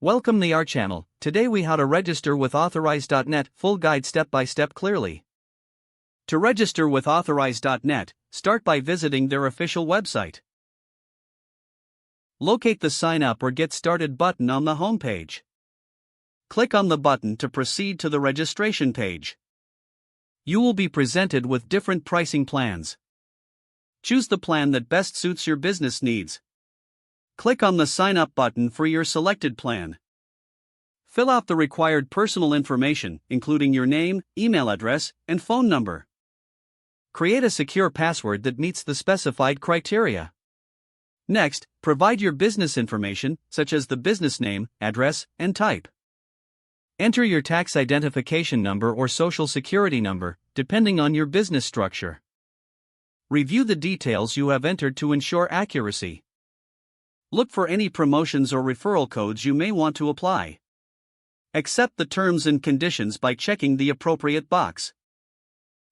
Welcome to our channel. Today we how to register with Authorize.net, full guide step by step clearly. To register with Authorize.net, start by visiting their official website. Locate the Sign Up or Get Started button on the homepage. Click on the button to proceed to the registration page. You will be presented with different pricing plans. Choose the plan that best suits your business needs. Click on the Sign Up button for your selected plan. Fill out the required personal information, including your name, email address, and phone number. Create a secure password that meets the specified criteria. Next, provide your business information, such as the business name, address, and type. Enter your tax identification number or social security number, depending on your business structure. Review the details you have entered to ensure accuracy. Look for any promotions or referral codes you may want to apply. Accept the terms and conditions by checking the appropriate box.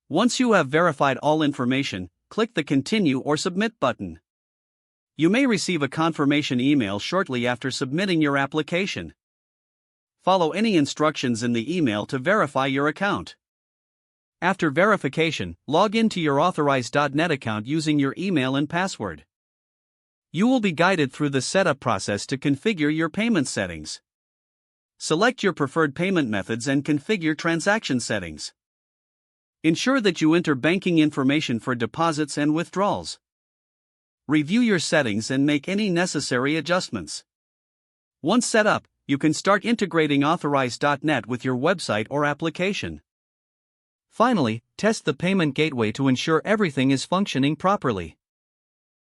Once you have verified all information, click the Continue or Submit button. You may receive a confirmation email shortly after submitting your application. Follow any instructions in the email to verify your account. After verification, log into your Authorize.net account using your email and password. You will be guided through the setup process to configure your payment settings. Select your preferred payment methods and configure transaction settings. Ensure that you enter banking information for deposits and withdrawals. Review your settings and make any necessary adjustments. Once set up, you can start integrating Authorize.net with your website or application. Finally, test the payment gateway to ensure everything is functioning properly.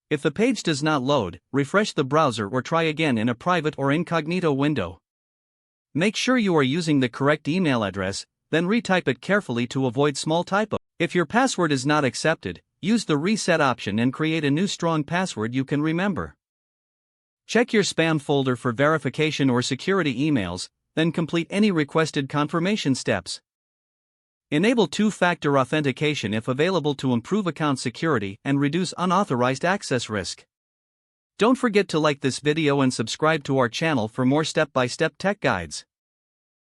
If the page does not load, refresh the browser or try again in a private or incognito window. Make sure you are using the correct email address, then retype it carefully to avoid small typos. If your password is not accepted, use the reset option and create a new strong password you can remember. Check your spam folder for verification or security emails, then complete any requested confirmation steps. Enable two-factor authentication if available to improve account security and reduce unauthorized access risk. Don't forget to like this video and subscribe to our channel for more step-by-step tech guides.